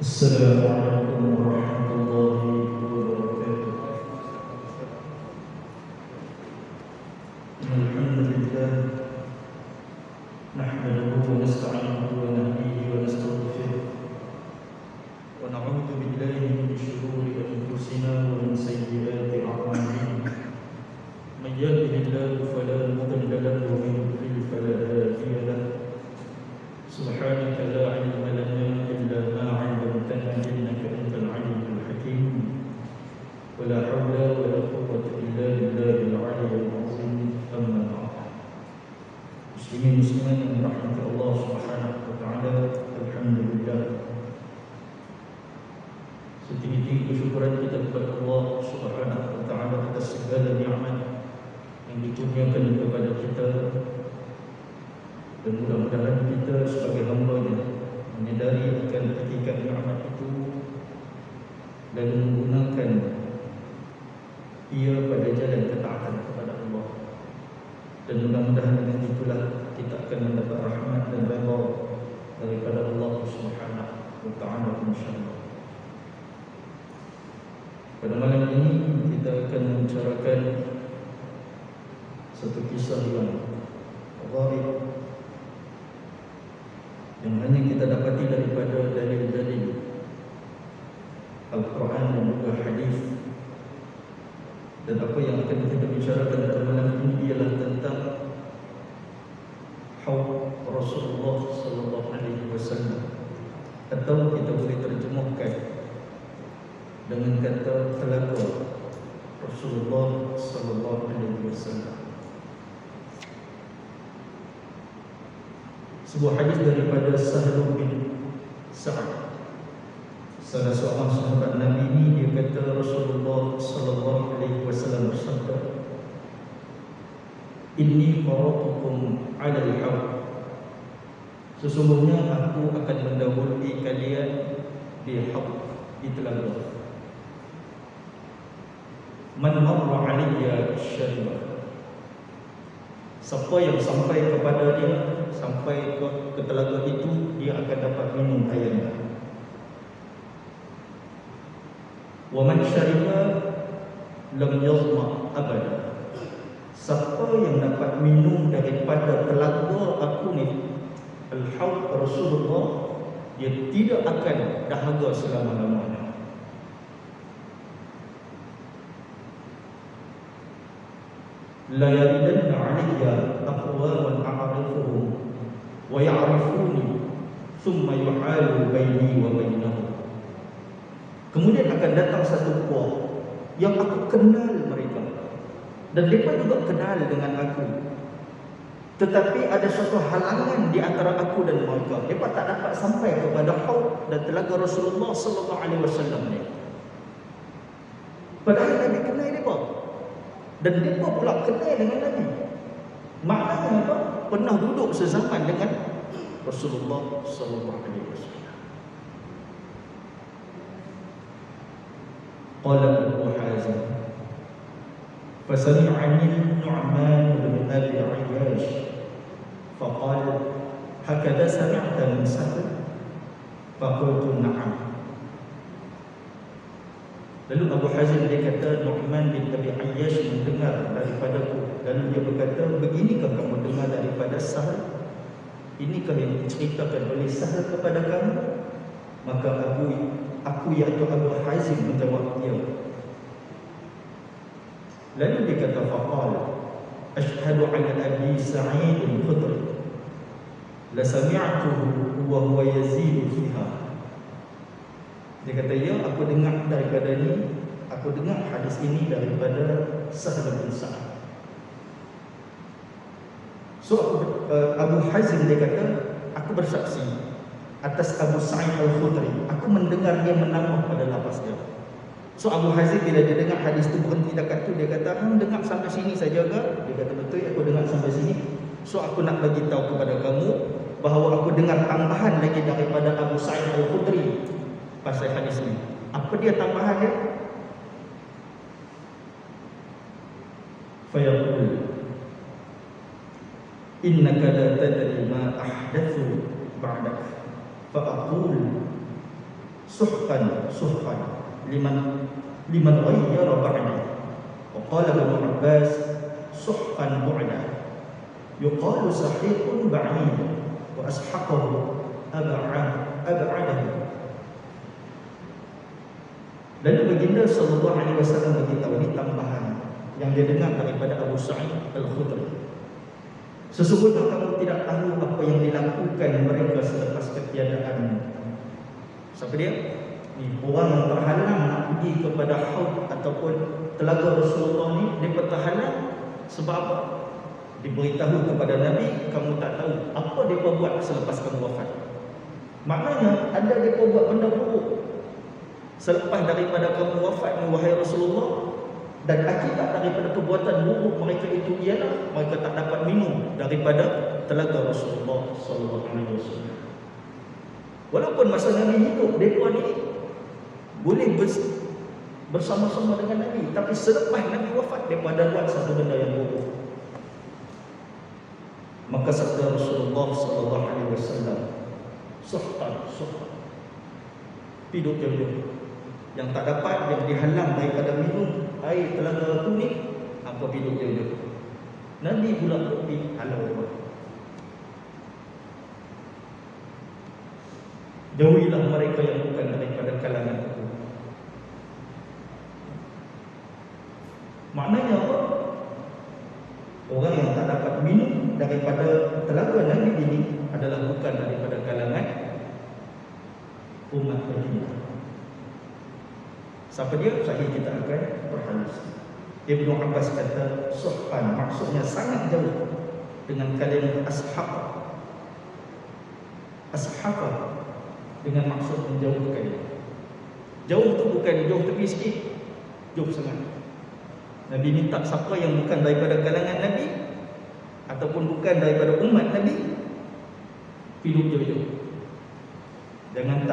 السلام عليكم ورحمة الله وبركاته. الحمد لله نحمده ونستعينه ونهديه ونستغفره ونعوذ بالله من شرور أنفسنا ومن سيئات أعمالنا. من يهده الله فلا مضل له ومن يضلل فلا هادي له. سبحانك لا علم لنا إلا ما علمتنا إنك أنت العليم الحكيم. ولا حول ولا قوة إلا بالله العلي العظيم. أما بعد. Muslimin muslimat yang dirahmati Allah Subhanahu wa taala, alhamdulillah. Setinggi-tinggi kesyukuran kita kepada Allah Subhanahu wa taala atas segala nikmat yang dikurniakan kepada kita. Dan mudah-mudahan kita sebagai hamba-Nya menyadari akan hakikat nikmat itu dan menggunakan ia pada jalan ketaatan kepada Allah. Dan mudah-mudahan dengan itulah kita akan mendapat rahmat dan redha daripada Allah Subhanahu wa taala insyaallah. Pada malam ini kita akan membicarakan satu kisah yang gharib yang hanya kita dapati daripada dalil-dalil Al-Quran dan juga hadis. Dan apa yang akan kita bicarakan pada malam ini ialah tentang haud Rasulullah sallallahu alaihi wasallam, atau kita boleh terjemahkan dengan kata telaga Rasulullah sallallahu alaihi wasallam. Sebuah hadis daripada Sahl bin Sa'ad, salah seorang sahabat Nabi ini, dia kata Rasulullah sallallahu alaihi wasallam bersabda, "Inni qaratukum 'ala al-haud." Sesungguhnya aku akan mendahului kalian di haud, di telaga. Man marra 'alayya syariba. Siapa yang sampai kepada dia, sampai ke telaga itu, dia akan dapat minum airnya. Wa man syariba lam yazma abada. Siapa yang dapat minum daripada telaga aku ni, al-haud Rasulullah, dia tidak akan dahaga selama-lamanya. La yaridanna 'alayya aqwaman a'rifuhum wa ya'rifuni thumma yuhalu baini wa bainahum. Kemudian akan datang satu kaum yang aku kenal mereka dan mereka juga kenal dengan aku, tetapi ada suatu halangan di antara aku dan mereka. Mereka tak dapat sampai kepada haud dan telaga Rasulullah sallallahu alaihi wasallam ni. Padahal Nabi kenal mereka dan mereka pula kenal dengan Nabi. Maknanya apa? Pernah duduk sezaman dengan Rasulullah sallallahu alaihi wasallam. Qala Abu Hazim, fasami'ani Nu'man bin Abi Ayyash faqala, hakadha sami'ta min Sahl? Faqultu na'am. Lalu Abu Hazim dia kata, Nu'man bin Abi Ayyash mendengar daripadaku. Lalu dia berkata, beginikah kamu dengar daripada Sahl? Inikah yang diceritakan oleh Sahl kepada kamu? Maka aku iaitu Abu Hazim menjawab dia. Lalu dia kata, faqal ashhadu ala Abi Sa'id al-Khudri la sami'tuhu wa huwa yazidu fiha. Dia kata, ya, aku dengar daripada ni, aku dengar hadis ini daripada Sahl bin Sa'ad. So Abu Hazim dia kata, aku bersaksi atas Abu Sa'id al-Khudri, aku mendengar dia menambah pada lafaz dia. So Abu Hazim bila dia dengar hadis tu berhenti dekat tu, dia kata, hang dengar sampai sini saja ke? Dia kata, betul, aku dengar sampai sini. So aku nak bagi tahu kepada kamu bahawa aku dengar tambahan lagi daripada Abu Sa'id al-Khudri pasal hadis ni. Apa dia tambahan dia? Fayaqul, innaka la tadri ma ahdathu ba'dak. Fa'aqul suhqan suhqan liman ghayyara ba'da. Wa qala Ibnu Abbas suhqan bu'da yuqalu sahiqun ba'id wa ashaqahu ab'adahu. Lalu baginda sallallahu alaihi wasallam beritahu, ini tambahan yang dia dengar daripada Abu Sa'id Al-Khudri. Sesungguhnya kamu tidak tahu apa yang dilakukan mereka selepas ketiadaan. Siapa dia? Ni orang yang terhalang nak pergi kepada haud ataupun telaga Rasulullah ni, dia terhalang sebab apa? Diberitahu kepada Nabi, kamu tak tahu apa mereka buat selepas kamu wafat. Maknanya ada mereka buat benda buruk selepas daripada kamu wafat ni wahai Rasulullah. Dan akibat daripada perbuatan buruk mereka itu ialah mereka tak dapat minum daripada telaga Rasulullah sallallahu alaihi wasallam. Walaupun masa Nabi hidup, mereka ni boleh bersama-sama dengan Nabi, tapi selepas Nabi wafat, mereka ada buat satu benda yang buruk. Maka sabda Rasulullah sallallahu alaihi wasallam, suhtan, hidup jauh-jauh. Yang tak dapat, yang dihalang daripada minum air telaga tu ni, apa hidup jauh-jauh. Nabi pula pergi halau. Jauhilah mereka yang bukan daripada kalangan aku. Maknanya apa? Orang yang tak dapat minum daripada telaga Nabi ini adalah bukan daripada kalangan umat baginda. Siapa dia? Sahih kita akan berhalus. Ibnu Abbas kata suhban maksudnya sangat jauh dengan kalimah ashab. Ashab dengan maksud menjauhkan. Jauh tu bukan jauh tepi sikit, jauh sangat. Nabi minta siapa yang bukan daripada kalangan Nabi ataupun bukan daripada umat Nabi, hidup jauh-jauh. Jangan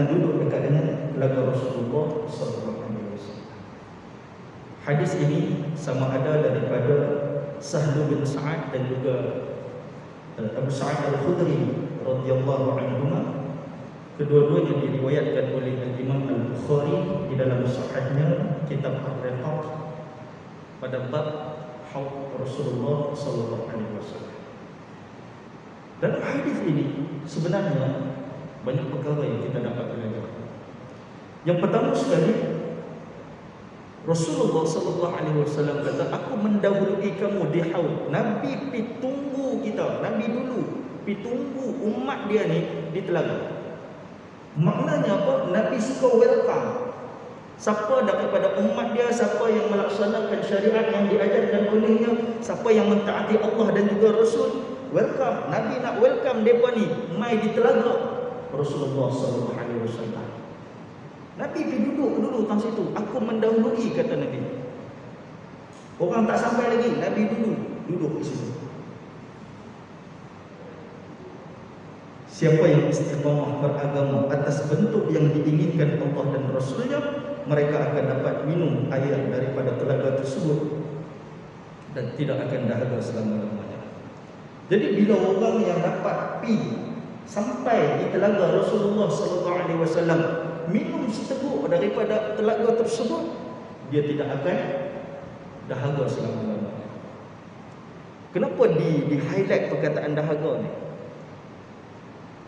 duduk dekat dengan telaga Rasulullah sallallahu alaihi wasallam. Hadis ini sama ada daripada Sahl bin Sa'ad dan juga Abu Sa'id Al-Khudri radhiyallahu anhuma. Kedua-duanya diriwayatkan oleh Imam Al-Bukhari di dalam sahihnya kitab Ar-Riqaq pada bab haud Rasulullah sallallahu alaihi wasallam. Dalam hadis ini sebenarnya banyak perkara yang kita dapat belajar. Yang pertama sekali, Rasulullah sallallahu alaihi wasallam kata, aku mendahului kamu di haud. Nabi pi tunggu kita, Nabi dulu pi tunggu umat dia ni di telaga. Maknanya apa? Nabi suka welcome siapa daripada umat dia, siapa yang melaksanakan syariat yang diajarkan olehnya, siapa yang mentaati Allah dan juga Rasul, welcome. Nabi nak welcome mereka ni mai di telaga Rasulullah sallallahu alaihi wasallam. Nabi pergi duduk dulu tang situ. Aku mendahului kata Nabi. Orang tak sampai lagi, Nabi duduk di situ. Siapa yang istiqamah beragama atas bentuk yang diinginkan Allah dan Rasulnya, mereka akan dapat minum air daripada telaga tersebut dan tidak akan dahaga selama-lamanya. Jadi bila orang yang dapat sampai di telaga Rasulullah sallallahu alaihi wasallam minum seteguk daripada telaga tersebut, dia tidak akan dahaga selama-lamanya. Kenapa di-highlight perkataan dahaga ni?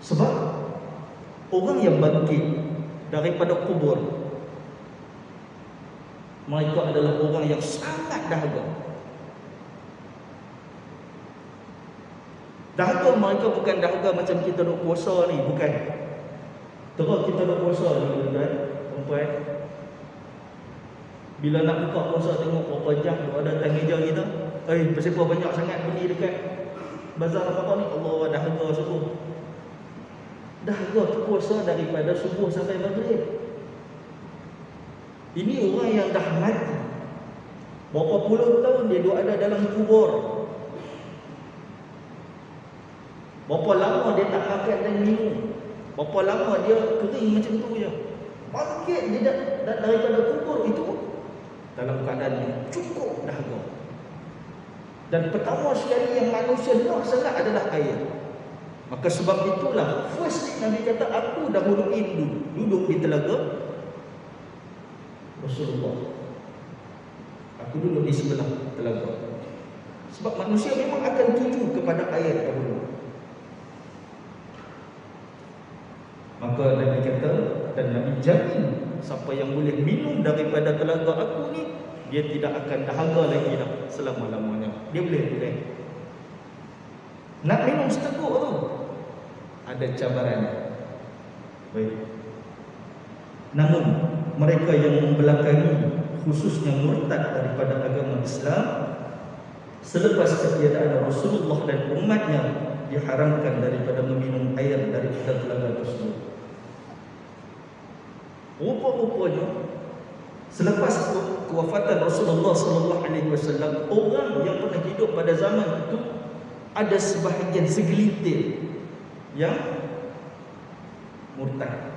Sebab orang yang bangkit daripada kubur, mereka adalah orang yang sangat dahaga. Dahaga mereka bukan dahaga macam kita duk puasa ni, bukan. Terus kita duk puasa ni, tuan-tuan, perempuan. Bila nak buka puasa tengok berapa jam ada atas meja kita. Pasal banyak sangat beli dekat bazar apa ni? Allah, dahaga subuh. Dahaga puasa daripada subuh sampai maghrib. Ini orang yang dah mati. Berapa puluh tahun dia duk ada dalam kubur. Berapa lama dia tak makan dan minum. Berapa lama dia kering macam tu je. Bangkit dia daripada kubur itu dalam keadaan yang cukup dahaga. Dan pertama sekali yang manusia nak sangat adalah air. Maka sebab itulah first Nabi kata, aku dahului duduk di telaga Rasulullah. Aku duduk di sebelah telaga. Sebab manusia memang akan tuju kepada air dahulu. Maka Nabi kata, dan Nabi jamin, siapa yang boleh minum daripada telaga aku ni, dia tidak akan dahaga lagi dah selama-lamanya. Dia boleh. Nak minum seteguk tu, ada cabarannya. Baik. Namun mereka yang membelakangi, khususnya murtad daripada agama Islam, selepas ketiadaan Rasulullah dan umatnya, diharamkan daripada meminum air daripada telaga tersebut. Rupa-rupanya selepas kewafatan Rasulullah SAW, orang yang pernah hidup pada zaman itu ada sebahagian segelintir yang murtad.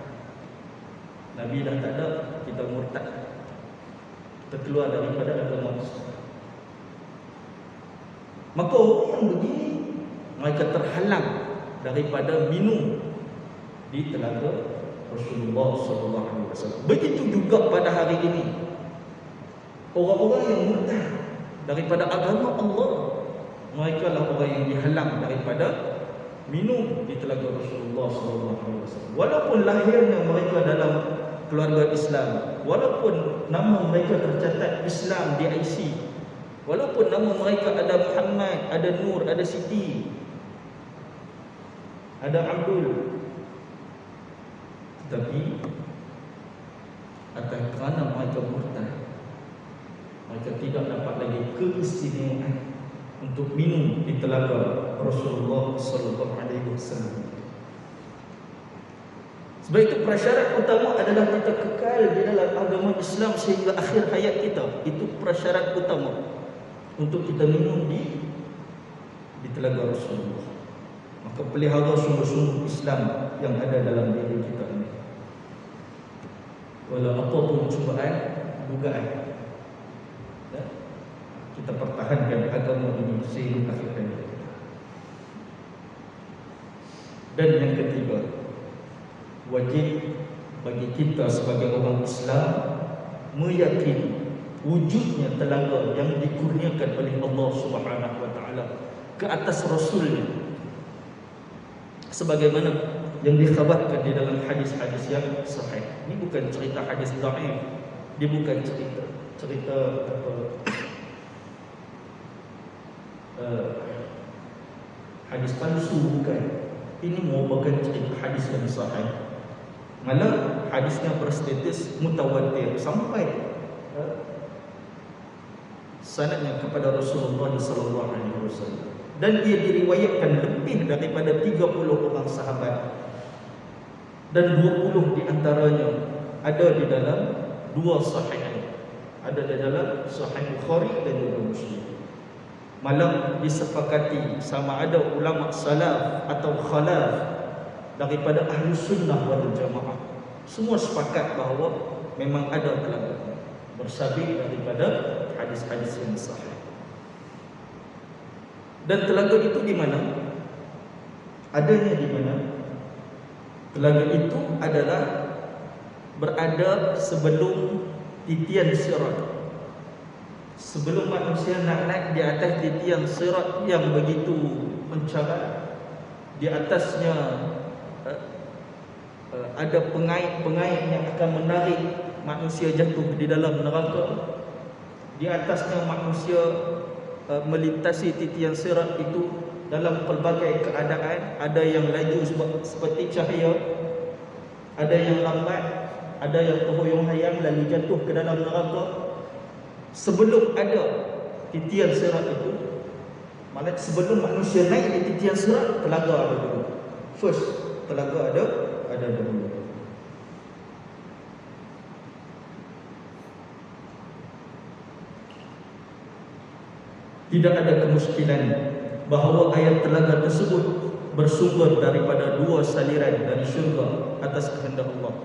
Nabi dah tak ada, kita murtad, kita keluar daripada agama Islam. Maka orang yang begini, mereka terhalang daripada minum di telaga Rasulullah SAW. Begitu juga pada hari ini, orang-orang yang murtad daripada agama Allah, mereka lah orang yang dihalang daripada minum di telaga Rasulullah SAW. Walaupun lahirnya mereka dalam keluarga Islam, walaupun nama mereka tercatat Islam di IC, walaupun nama mereka ada Muhammad, ada Nur, ada Siti, ada Abdul, tetapi atas kerana mereka murtad, mereka tidak dapat lagi keistimewaan untuk minum di telaga Rasulullah SAW. Sebab itu prasyarat utama adalah kita kekal di dalam agama Islam sehingga akhir hayat kita. Itu prasyarat utama untuk kita minum di telaga Rasulullah. Maka pelihara sungguh-sungguh Islam yang ada dalam diri kita ini. Walau apapun cubaan, dugaan, kita pertahankan agama ini sehingga akhir hayat kita. Dan yang ketiga, wajib bagi kita sebagai orang Islam meyakini wujudnya telaga yang dikurniakan oleh Allah Subhanahu wa taala ke atas Rasulnya, sebagaimana yang dikhabarkan di dalam hadis-hadis yang sahih. Ini bukan cerita hadis dhaif, dia bukan cerita hadis palsu, bukan. Ini merupakan cerita hadis yang sahih. Malah hadisnya berstatus mutawatir sampai sanadnya kepada Rasulullah SAW. Dan ia diriwayatkan lebih daripada 30 orang sahabat, dan 20 di antaranya ada di dalam dua sahih, ada di dalam Sahih Bukhari dan juga Muslim. Malah disepakati sama ada ulama salaf atau khalaf daripada ahli sunnah wal jamaah, semua sepakat bahawa memang ada telaga bersabit daripada hadis-hadis yang sahih. Dan telaga itu di mana? Adanya di mana? Telaga itu adalah berada sebelum titian sirat. Sebelum manusia nak naik di atas titian sirat yang begitu mencabar, di atasnya ada pengait-pengait yang akan menarik manusia jatuh di dalam neraka. Di atasnya manusia melintasi titian sirat itu dalam pelbagai keadaan. Ada yang laju seperti cahaya, ada yang lambat, ada yang terhuyung-hayang lalu jatuh ke dalam neraka. Sebelum ada titian sirat itu, malah sebelum manusia naik di titian sirat, telaga ada dulu. First, telaga ada dulu. Tidak ada kemungkinan bahawa air telaga tersebut bersumber daripada dua saliran dari syurga atas kehendak Allah.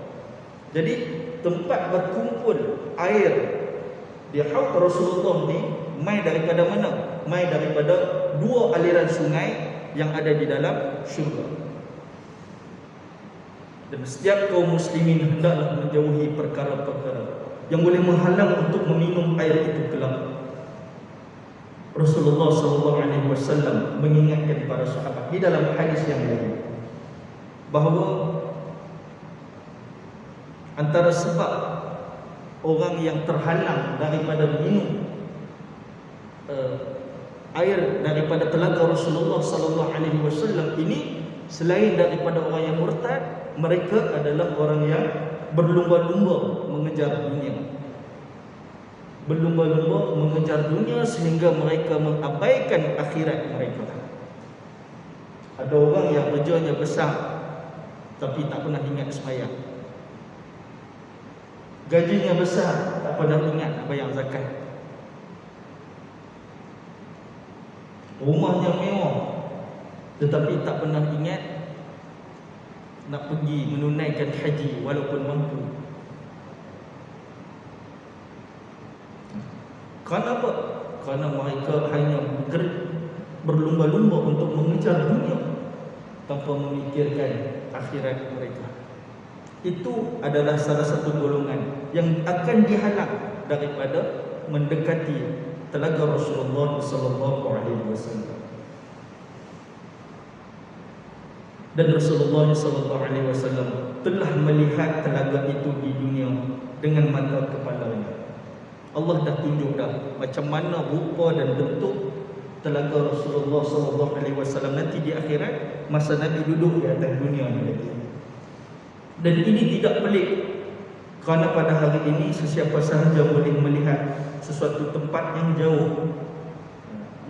Jadi tempat berkumpul air di Haud Rasulullah ni mai daripada mana? Mai daripada dua aliran sungai yang ada di dalam syurga. Dan setiap kaum muslimin hendaklah menjauhi perkara-perkara yang boleh menghalang untuk meminum air itu kelak. Rasulullah SAW mengingatkan para sahabat di dalam hadis yang lain bahawa antara sebab orang yang terhalang daripada minum air daripada telaga Rasulullah SAW ini, selain daripada orang yang murtad, mereka adalah orang yang berlumba-lumba mengejar dunia. Berlumba-lumba mengejar dunia sehingga mereka mengabaikan akhirat mereka. Ada orang yang kerjanya besar tapi tak pernah ingat sembahyang. Gajinya besar tak pernah ingat nak bayar zakat. Rumahnya mewah tetapi tak pernah ingat nak pergi menunaikan haji walaupun mampu. Kerana apa? Kerana mereka hanya berlumba-lumba untuk mengejar dunia tanpa memikirkan akhirat mereka. Itu adalah salah satu golongan yang akan dihalang daripada mendekati telaga Rasulullah SAW. Dan Rasulullah SAW telah melihat telaga itu di dunia dengan mata kepalanya. Allah dah tunjuk dah macam mana rupa dan bentuk telaga Rasulullah SAW nanti di akhirat masa Nabi duduk di atas dunia ni lagi. Dan ini tidak pelik kerana pada hari ini sesiapa sahaja boleh melihat sesuatu tempat yang jauh.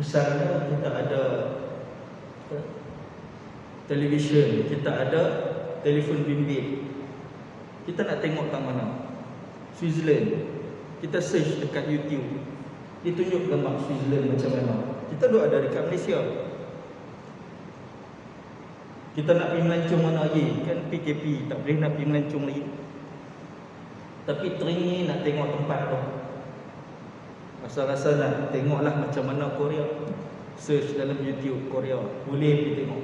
Misalnya kita ada televisyen, kita ada telefon bimbit. Kita nak tengok kat mana? Switzerland. Kita search dekat YouTube, ditunjuk gambar Switzerland macam mana. Kita duk ada dekat Malaysia. Kita nak pergi melancong mana lagi? Kan PKP, tak boleh nak pergi melancong lagi. Tapi teringin nak tengok tempat tu. Rasa-rasa nak tengoklah macam mana Korea. Search dalam YouTube Korea, boleh pergi tengok.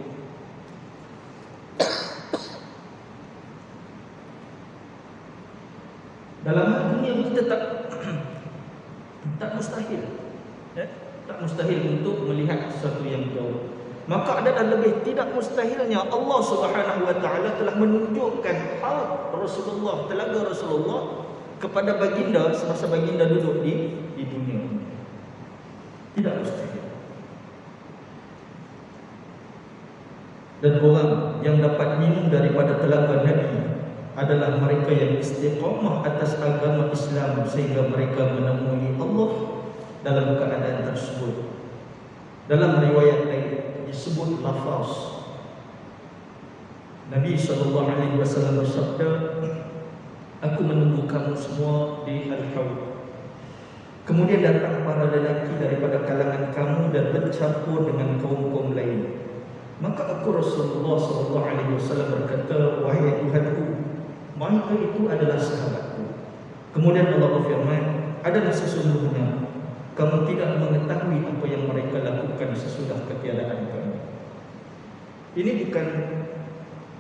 Dalam dunia kita tak mustahil, tak mustahil untuk melihat sesuatu yang jauh. Maka adalah lebih tidak mustahilnya Allah Subhanahu wa taala telah menunjukkan haud Rasulullah, telaga Rasulullah kepada baginda semasa baginda duduk di dunia. Tidak mustahil. Dan orang yang dapat minum daripada telaga Nabi adalah mereka yang istiqamah atas agama Islam sehingga mereka menemui Allah dalam keadaan tersebut. Dalam riwayat lain disebut lafaz Nabi SAW bersabda, aku menunggu kamu semua di Al-Haud. Kemudian datang para lelaki daripada kalangan kamu dan bercampur dengan kaum-kaum lain. Maka aku Rasulullah SAW berkata, wahai Tuhanku, mereka itu adalah sahabatku. Kemudian Allah berfirman, adalah sesungguhnya kamu tidak mengetahui apa yang mereka lakukan sesudah ketiadaan kami. Ini bukan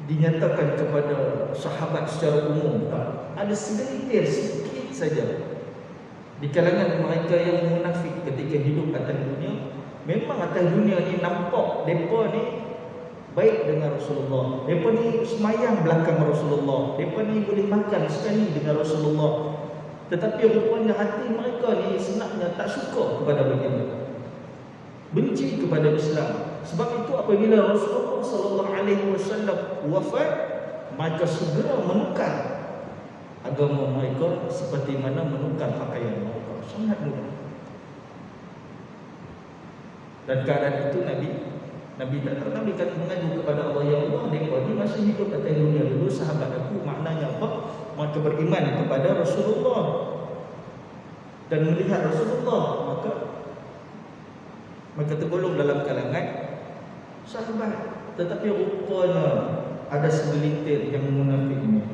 dinyatakan kepada sahabat secara umum, tak. Ada segelintir sedikit saja di kalangan mereka yang munafik ketika hidup atas dunia. Memang atas dunia ni nampak mereka ni baik dengan Rasulullah, mereka ni semayang belakang Rasulullah, mereka ni boleh makan sekali dengan Rasulullah. Tetapi rupanya hati mereka ni sebenarnya tak suka kepada baginda, benci kepada Islam. Sebab itu apabila Rasulullah SAW wafat, maka segera menukar agama mereka seperti mana menukar pakaian mereka. Sangat mudah. Dan keadaan itu Nabi tak tahu. Nabi kata mengadu kepada Allah, ya Allah, mereka ni masih hidup atas dunia dulu, sahabat aku. Maknanya apa? Maka beriman kepada Rasulullah dan melihat Rasulullah, maka tergolong dalam kalangan sahabat. Tetapi rupanya ada segelintir yang munafik ini.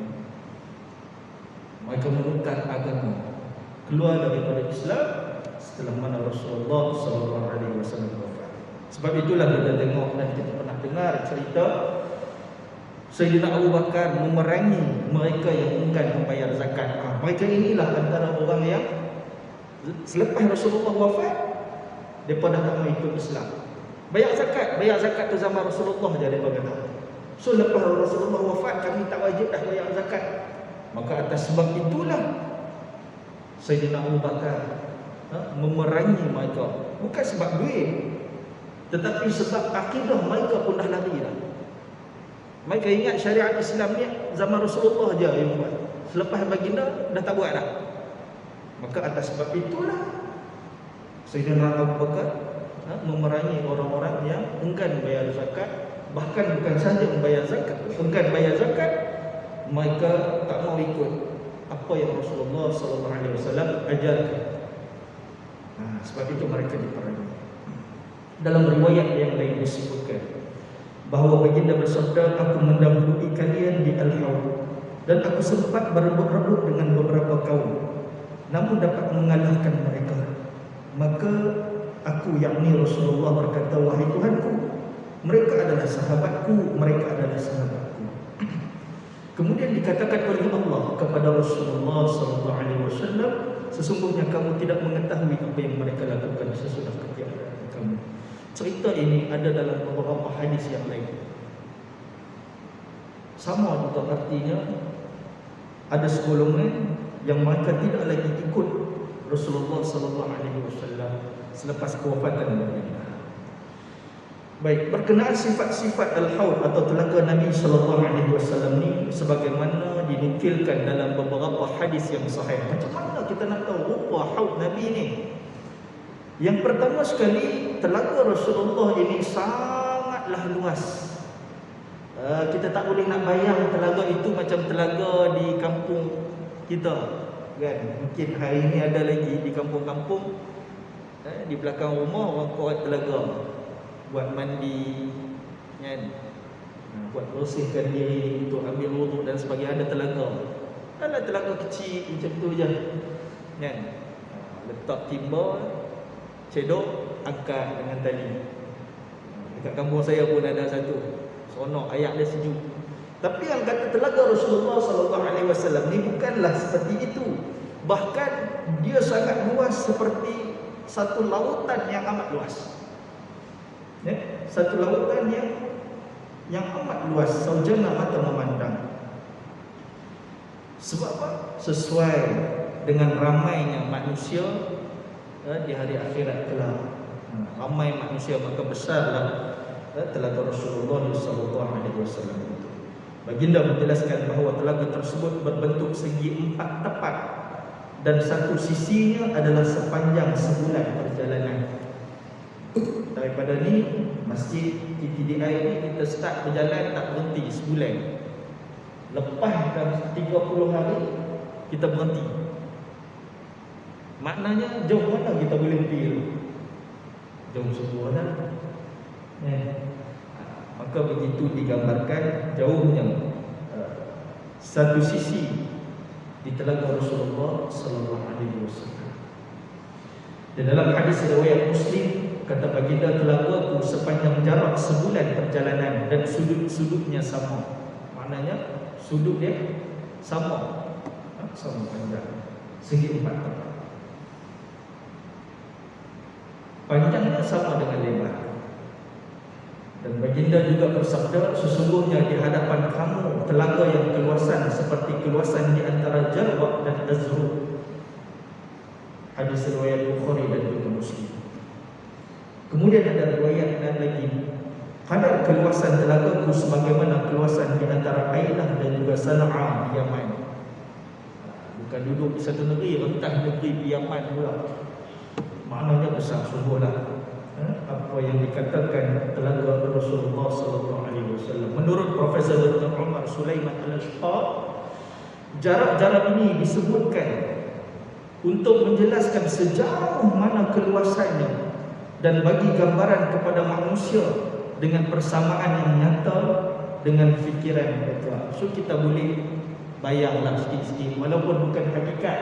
Mereka menukar agama, keluar daripada Islam setelah mana Rasulullah SAW wafat. Sebab itulah kita tengok dan kita pernah dengar cerita Sayyidina Abu Bakar memerangi mereka yang enggan membayar zakat. Mereka inilah antara orang yang selepas Rasulullah wafat, mereka dah tak mau ikut Islam. Bayar zakat tu zaman Rasulullah je mereka kata. So lepas Rasulullah wafat, kami tak wajib dah bayar zakat. Maka atas sebab itulah Sayyidina Abu Bakar memerangi mereka. Bukan sebab duit, tetapi sebab akidah mereka pun dah lari dah. Mereka ingat syariat Islam ni zaman Rasulullah je yang buat. Selepas baginda dah tak buat dah. Maka atas sebab itulah Sayyidina Abu Bakar memerangi orang-orang yang enggan bayar zakat. Bahkan bukan sahaja membayar zakat, enggan bayar zakat, mereka tak mau ikut apa yang Rasulullah SAW ajarkan. Sebab itu mereka diperangi. Dalam riwayat yang lain disebutkan bahawa baginda bersabda, aku mendahului kalian di Al-Haud dan aku sempat berebut-rebut dengan beberapa kaum, namun dapat mengalahkan mereka. Maka aku, yakni Rasulullah, berkata, wahai Tuhanku, mereka adalah sahabatku, mereka adalah sahabatku. Kemudian dikatakan oleh Allah kepada Rasulullah SAW, sesungguhnya kamu tidak mengetahui apa yang mereka lakukan sesudah ketiadaan kamu. Cerita ini ada dalam beberapa hadis yang lain. Sama juga artinya, ada segolongan yang mereka tidak lagi ikut Rasulullah SAW selepas kewafatan baginda. Baik, berkenaan sifat-sifat Al-Haud atau telaga Nabi SAW ni, sebagaimana dinukilkan dalam beberapa hadis yang sahih. Macam mana kita nak tahu rupa Haud Nabi ni? Yang pertama sekali, telaga Rasulullah ini sangatlah luas. Kita tak boleh nak bayang telaga itu macam telaga di kampung kita, kan? Mungkin hari ini ada lagi di kampung-kampung, di belakang rumah orang kuat telaga buat mandi, kan? Buat bersihkan diri, untuk ambil wuduk dan sebagainya, ada telaga. Ada telaga kecil macam tu je, kan? Letak timba, cedok, angkat dengan tali. Dekat kampung saya pun ada satu. Seronok, air dia sejuk. Tapi yang kata telaga Rasulullah SAW ni bukanlah seperti itu. Bahkan dia sangat luas, seperti satu lautan yang amat luas. Ya? Satu lautan yang amat luas, saujana mata memandang. Sebab apa? Sesuai dengan ramainya manusia di hari akhirat kelak. Ramai manusia, maka besarlah telaga Rasulullah SAW itu. Baginda menjelaskan bahawa telaga tersebut berbentuk segi 4 tepat dan satu sisinya adalah sepanjang sebulan perjalanan. Daripada ni, masjid TTDI ni kita start berjalan tak berhenti sebulan. Lepas dah 30 hari kita berhenti. Maknanya jauh mana kita boleh pergi? Jauh semua lah. Maka begitu digambarkan jauhnya satu sisi di telaga Rasulullah SAW. Dan dalam hadis riwayat Muslim, kata baginda, telagaku sepanjang jarak sebulan perjalanan dan sudut-sudutnya sama. Maknanya sudut dia sama, sama panjang, segi 4 tepat. Panjangnya sama dengan lebar. Dan baginda juga bersabda, sesungguhnya di hadapan kamu telaga yang keluasan seperti keluasan di antara Jalwa dan Azru. Hadis riwayat Bukhari dan juga Muslim. Kemudian ada riwayat lagi, kadar keluasan telagaku sebagaimana keluasan di antara Ailah dan juga Sana'a di Yaman. Bukan duduk di satu negeri, rentah negeri di Yaman pula. Maknanya besar sungguhlah apa yang dikatakan telaga Rasulullah SAW. Menurut Profesor Dr. Umar Sulaiman Al-Ashqar, jarak-jarak ini disebutkan untuk menjelaskan sejauh mana keluasannya dan bagi gambaran kepada manusia dengan persamaan yang nyata dengan fikiran mereka. So kita boleh bayanglah sikit-sikit, walaupun bukan hakikat,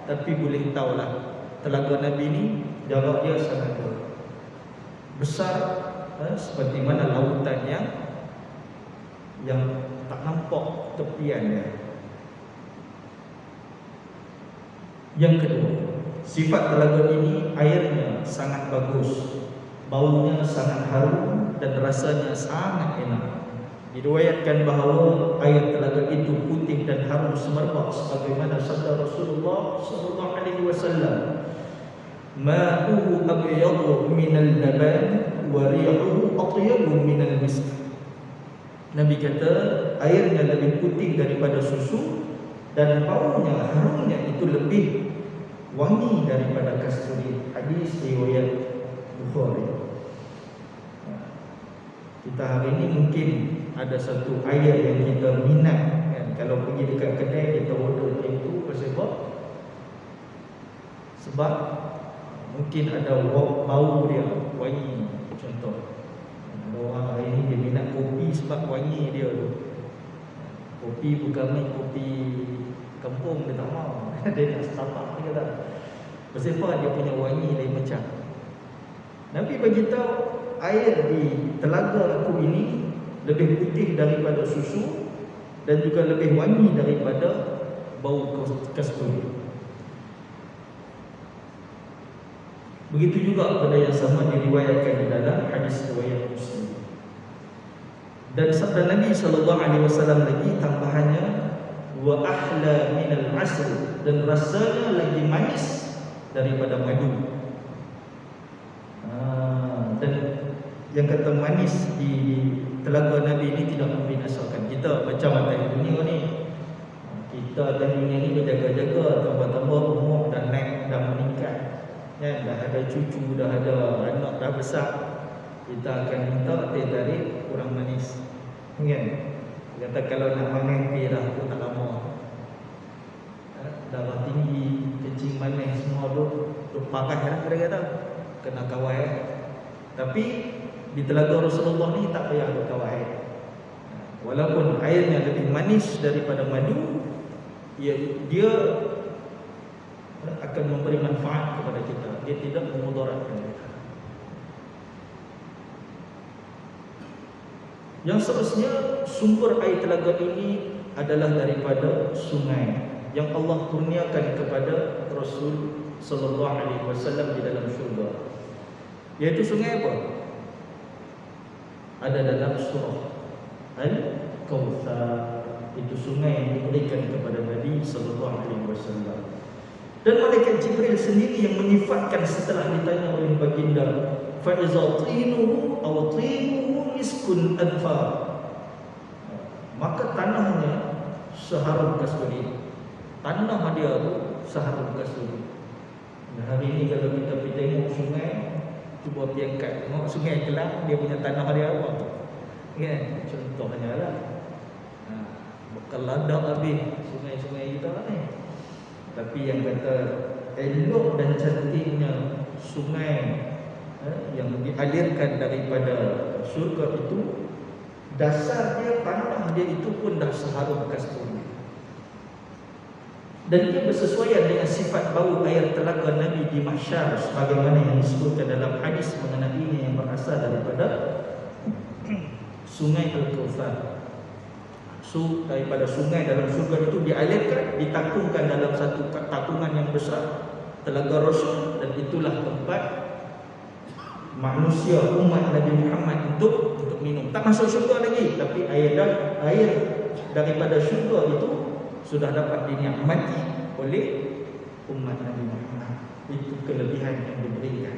tapi boleh tahulah telaga Nabi ni jarak dia sangat besar seperti mana lautan yang tak nampak tepiannya. Yang kedua, sifat telaga ini airnya sangat bagus, baunya sangat harum dan rasanya sangat enak. Diriwayatkan bahawa air telaga itu putih dan harum semerbak sebagaimana sabda Rasulullah sallallahu alaihi wasallam, "Ma'uhu abyadu minal laban wa rihuhu atyabu minal misk." Nabi kata airnya lebih putih daripada susu dan baunya, harumnya itu lebih wangi daripada kasturi. Hadis riwayat Bukhari. Kita hari ini mungkin ada satu air yang kita minat kan? Kalau pergi dekat kedai kita order itu sebab mungkin ada bau dia wangi. Contoh, ada orang hari ini dia minat kopi sebab wangi dia tu. Kopi bukan main kopi kampung, dia tak mau. Dia nak Starbucks, dia kata sebab dia punya wangi lain macam. Nabi beritahu air di telaga aku ini lebih putih daripada susu dan juga lebih wangi daripada bau kasturi. Begitu juga pada yang sama diriwayatkan di dalam hadis riwayat Muslim. Dan sabda Nabi sallallahu alaihi wasallam lagi tambahannya, wa ahla minal asr, dan rasanya lagi manis daripada madu. Dan yang kata manis di telaga Nabi ini tidak membinasakan. Kita macam atas dunia ni, kita atas dunia ni berjaga-jaga, tambah-tambah umur dan naik, dah meningkat, ya, dah ada cucu, dah ada anak, dah besar, kita akan minta teh tarik kurang manis, kan? Kata kalau nak manis teh dah tu tak lama, darah tinggi, kencing manis semua tu parah lah kata-kata, kena kawal. Tapi di telaga Rasulullah ni tak payah berkawal. Walaupun airnya lebih manis daripada madu, dia akan memberi manfaat kepada kita. Dia tidak memudaratkan kita. Yang seterusnya, sumber air telaga ini adalah daripada sungai yang Allah kurniakan kepada Rasul sallallahu alaihi wasallam di dalam syurga. Iaitu sungai apa? Ada dalam surah Al-Kautsar. Itu sungai yang diberikan kepada Nabi sallallahu alaihi wasallam. Dan malaikat Jibril sendiri yang menyifatkan setelah ditanya oleh baginda, fa iza tinuhu aw tinuhu miskun adfar, maka tanahnya seharum kasturi. Tanah dia tu seharum kasturi. Dan hari ini kalau kita pergi tengok sungai, cuba pergi angkat tengok sungai Kelang, dia punya tanah dia apa, kan? Contohnya lah, bakal ladak habis sungai-sungai kita ni. Tapi yang kata elok dan cantiknya sungai yang dialirkan daripada syurga itu, dasar dia, tanah dia itu pun dah seharum kasturi. Dan ia bersesuaian dengan sifat bau air telaga Nabi di mahsyar, sebagaimana yang disebutkan dalam hadis mengenai yang berasal daripada sungai Al-Kautsar. Daripada sungai dalam surga itu dialirkan, ditakungkan dalam satu takungan yang besar, telaga Rasul, dan itulah tempat manusia umat Nabi Muhammad untuk minum. Tak masuk syurga lagi, tapi air daripada syurga itu sudah dapat dinikmati oleh umat Nabi Muhammad. Itu kelebihan yang diberikan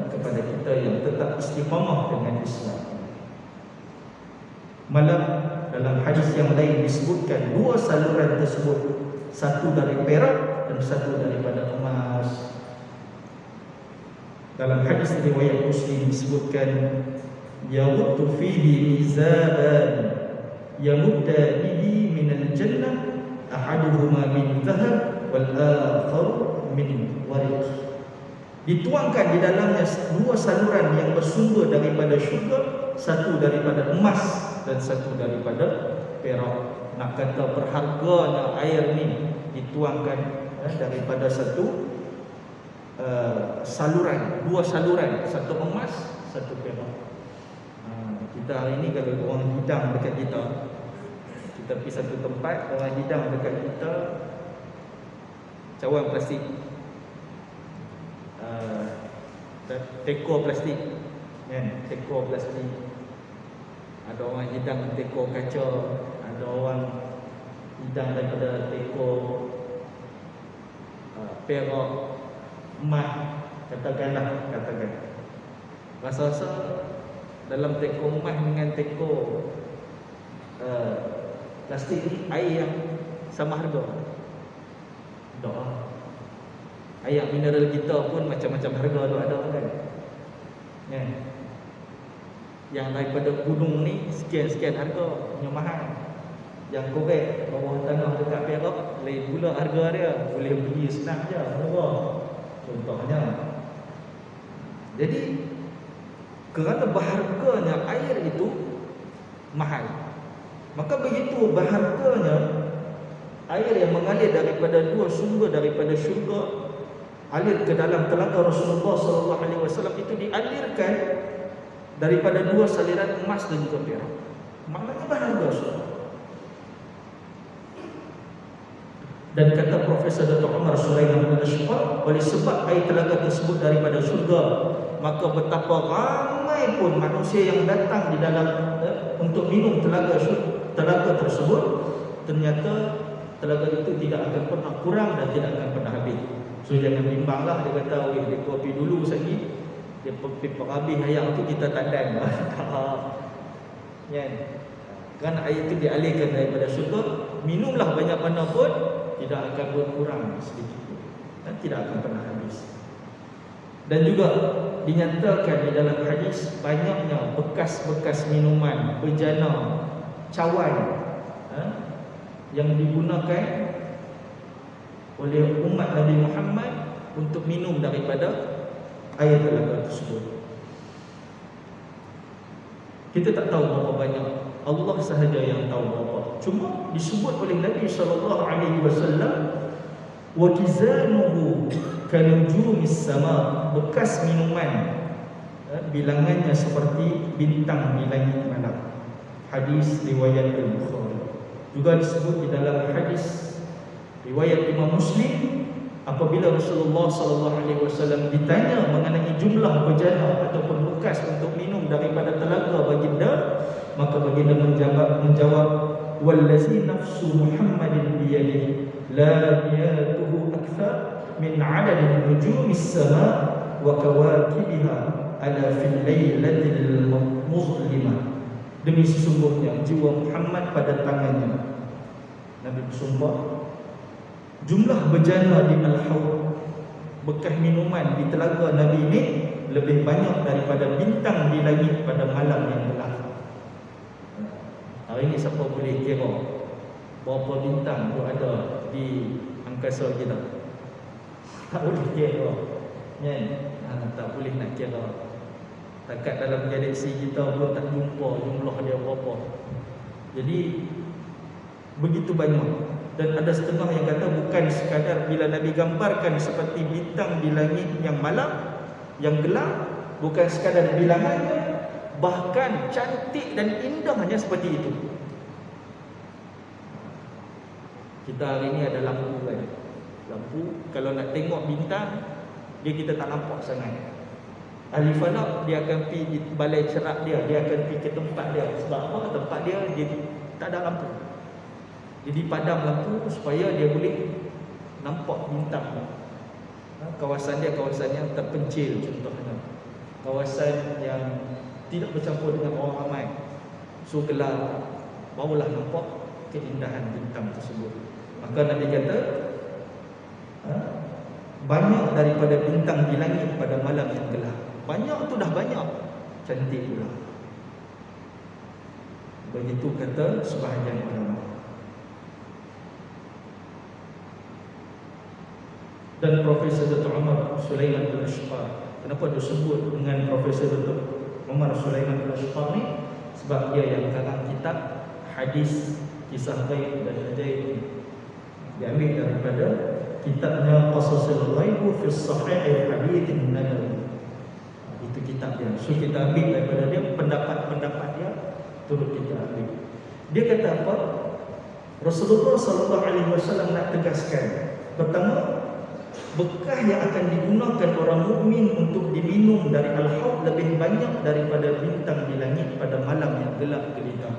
kepada kita yang tetap istiqamah dengan Islam. Malah dalam hadis yang lain disebutkan dua saluran tersebut, satu dari perak dan satu daripada emas. Dalam hadis riwayat Muslim disebutkan, yawuddu fihi mizaban yamuddanihi minal jannah ahaduhuma min dhahab wal akhar min wariq. Dituangkan di dalamnya dua saluran yang bersumber daripada syurga, satu daripada emas dan satu daripada perak. Nak kata berharganya air ni dituangkan daripada satu saluran, dua saluran, satu emas, satu perak. Kita hari ni kalau orang hidang dekat kita pergi satu tempat, orang hidang dekat kita cawan plastik, teko plastik, teko plastik. Ada orang hidang teko kaca, ada orang hidang daripada teko perak, emas, katakan. Rasa-rasa dalam teko emas dengan teko plastik ni air yang sama harga. Doa. Air mineral kita pun macam-macam harga tu ada kan. Yang daripada gunung ni sekian-sekian harga, punya mahal. Yang korek bawah tanah dekat Perak lain pula harga dia, boleh beli senang je, murah. Contohnya. Jadi kerana berharganya air itu mahal, maka begitu berharganya air yang mengalir daripada dua sumber daripada syurga, alir ke dalam telaga Rasulullah SAW, itu dialirkan daripada dua saliran emas dan juga perak. Maknanya berharga semua. Dan kata Profesor Dr. Umar Sulaiman Al-Ashqar, oleh sebab air telaga tersebut daripada syurga, maka betapa ramai pun manusia yang datang di dalam untuk minum telaga tersebut, ternyata telaga itu tidak akan pernah kurang dan tidak akan pernah habis. So jangan bimbanglah dia kata, "Oi, dia kopi dulu sekali, dia pergi habis ayam tu kita tak dan." Kan? Kerana air itu dialihkan daripada syurga, minumlah banyak mana pun tidak akan berkurang sedikit pun, dan tidak akan pernah habis. Dan juga dinyatakan di dalam hadis banyaknya bekas-bekas minuman, bejana, cawan yang digunakan oleh umat Nabi Muhammad untuk minum daripada air telaga tersebut. Kita tak tahu berapa banyak, Allah sahaja yang tahu berapa. Cuma disebut oleh Nabi SAW, wa kizanuhu kanujumis sama, bekas minuman bilangannya seperti bintang di langit malam. Hadis riwayat Al-Bukhari. Juga disebut di dalam hadis riwayat Imam Muslim, apabila Rasulullah SAW ditanya mengenai jumlah bejana ataupun bekas untuk minum daripada telaga baginda, maka baginda menjawab, wallazi nafsu Muhammadin biyadihi la yatuhu akthar min adadin nujumis sama wa kawakibiha ala fil laylatil muzlimah. Demi sesungguhnya jiwa Muhammad pada tangannya, Nabi bersumpah, jumlah bejana di Al-Hawd, bekas minuman di telaga Nabi ini lebih banyak daripada bintang di langit pada malam yang gelap. Hari ini siapa boleh kira berapa bintang tu ada di angkasa kita? Tak boleh kira, kan? Tak boleh nak kira. Takat dalam galaksi kita pun tak jumpa jumlah dia berapa. Jadi begitu banyak. Dan ada setengah yang kata bukan sekadar bila Nabi gambarkan seperti bintang di langit yang malam, yang gelap, bukan sekadar bilangannya, bahkan cantik dan indahnya seperti itu. Kita hari ini ada lampu kan. Lampu kalau nak tengok bintang, kita tak nampak sangat. Ahli falak dia akan pergi di balai cerak dia akan pergi ke tempat dia. Sebab apa? Tempat dia tak ada lampu. Jadi padam lampu supaya dia boleh nampak bintang. Kawasan dia kawasan yang terpencil contohnya. Kawasan yang tidak bercampur dengan orang ramai. So gelap, barulah nampak keindahan bintang tersebut. Maka Nabi kata, banyak daripada bintang di langit pada malam yang gelap. Banyak tu dah banyak, cantik pula. Begitu kata sebahagian ulama. Dan Profesor Dr. Umar Sulaiman Al-Ashqar, kenapa disebut dengan Profesor Dr. Umar Sulaiman Al-Ashqar ni? Sebab dia yang karang kitab hadis kisah ghaib dan ajaib. Diambil daripada kitabnya Qasasul Ghaib fi Sahih Hadits Nabawi. Itu kitab dia. So kita ambil daripada dia, pendapat-pendapat dia turut kita ambil. Dia kata apa? Rasulullah SAW nak tegaskan, pertama, bekah yang akan digunakan orang mukmin untuk diminum dari al-haud lebih banyak daripada bintang di langit pada malam yang gelap gelita.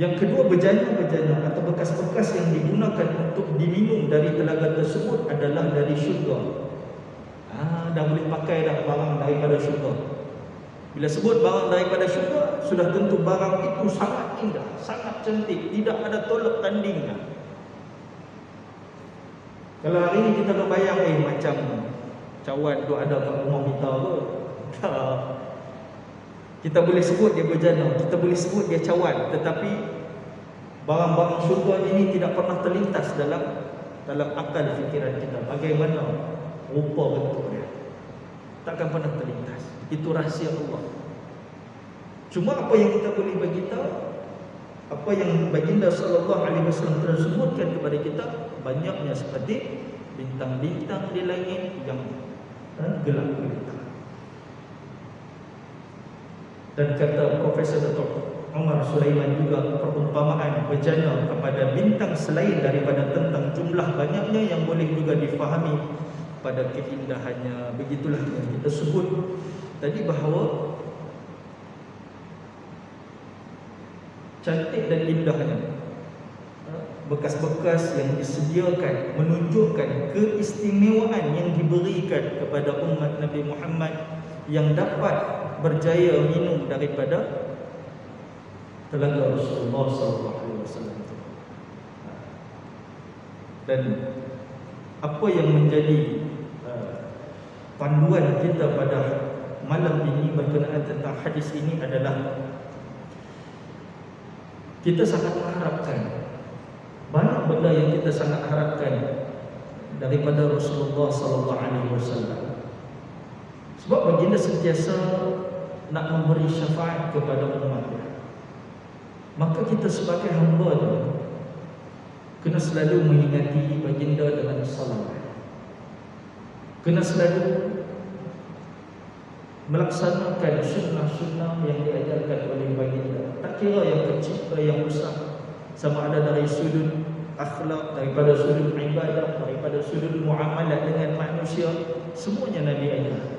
Yang kedua, bejana-bejana atau bekas-bekas yang digunakan untuk diminum dari telaga tersebut adalah dari syurga. Dah boleh pakai dah barang daripada syurga. Bila sebut barang daripada syurga, sudah tentu barang itu sangat indah, sangat cantik, tidak ada tolak tandingnya. Kalau hari ini kita nak bayang macam cawan tu ada kat rumah kita ke, kita boleh sebut dia berjana, kita boleh sebut dia cawan, tetapi barang-barang syurga ini tidak pernah terlintas dalam akal fikiran kita. Bagaimana rupa bentuk dia, takkan pernah terlintas. Itu rahsia Allah. Cuma apa yang kita boleh bagi tahu, apa yang baginda sallallahu alaihi wasallam telah sebutkan kepada kita, banyaknya seperti bintang-bintang di langit yang gelap gelita. Dan kata Profesor Dr. Umar Sulaiman juga, perumpamaan bejana kepada bintang selain daripada tentang jumlah banyaknya yang boleh juga difahami pada keindahannya. Begitulah yang kita sebut tadi, bahawa cantik dan indahnya bekas-bekas yang disediakan menunjukkan keistimewaan yang diberikan kepada umat Nabi Muhammad yang dapat berjaya minum daripada telaga Rasulullah SAW. Dan apa yang menjadi panduan kita pada malam ini berkenaan tentang hadis ini adalah kita sangat mengharapkan, banyak benda yang kita sangat harapkan daripada Rasulullah SAW. Sebab baginda sentiasa nak memberi syafaat kepada umatnya. Maka kita sebagai hamba tu kena selalu mengingati baginda dengan salawat, kena selalu melaksanakan sunnah-sunnah yang diajarkan oleh baginda. Tak kira yang kecil ke yang besar, sama ada dari sudut akhlak, daripada sudut ibadah, daripada sudut muamalah dengan manusia, semuanya Nabi ajar.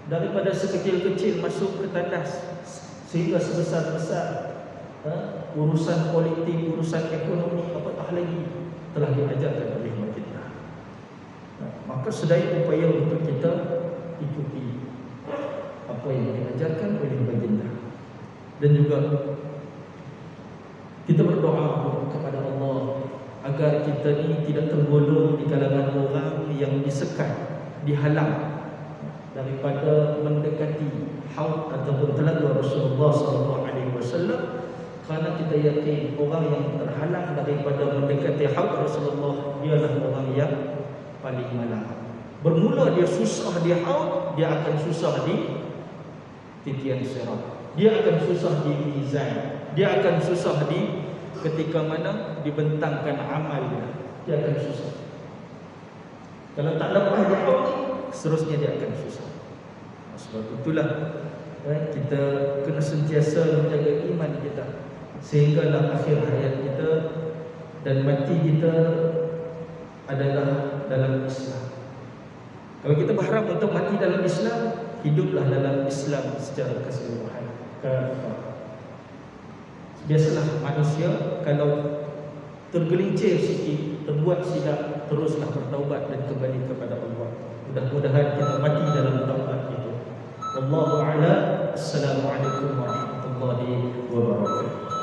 Daripada sekecil-kecil masuk ke tandas sehingga sebesar-besar urusan politik, urusan ekonomi, apatah lagi telah diajarkan oleh baginda. Maka sedaya upaya untuk kita ikuti apa yang diajarkan oleh baginda. Dan juga kita berdoa kepada Allah agar kita ni tidak tergolong di kalangan orang yang disekat, dihalang daripada mendekati haud ataupun telaga Rasulullah SAW. Kerana kita yakin orang yang terhalang daripada mendekati haud Rasulullah ialah orang yang paling malang. Bermula dia susah di haud, dia akan susah di titian sirat, dia akan susah di mizan, dia akan susah di ketika mana dibentangkan amal dia akan susah. Kalau tak lepas dia haud, seterusnya dia akan susah. Sebab itulah kita kena sentiasa menjaga iman kita, sehinggalah akhir hayat kita dan mati kita adalah dalam Islam. Kalau kita berharap untuk mati dalam Islam, hiduplah dalam Islam secara keseluruhan. Biasalah manusia kalau tergelincir sikit, terbuat silap, teruslah bertaubat dan kembali kepada Allah. Mudah-mudahan kita mati dalam taubat itu. Wallahu a'lam. Assalamualaikum warahmatullahi wabarakatuh.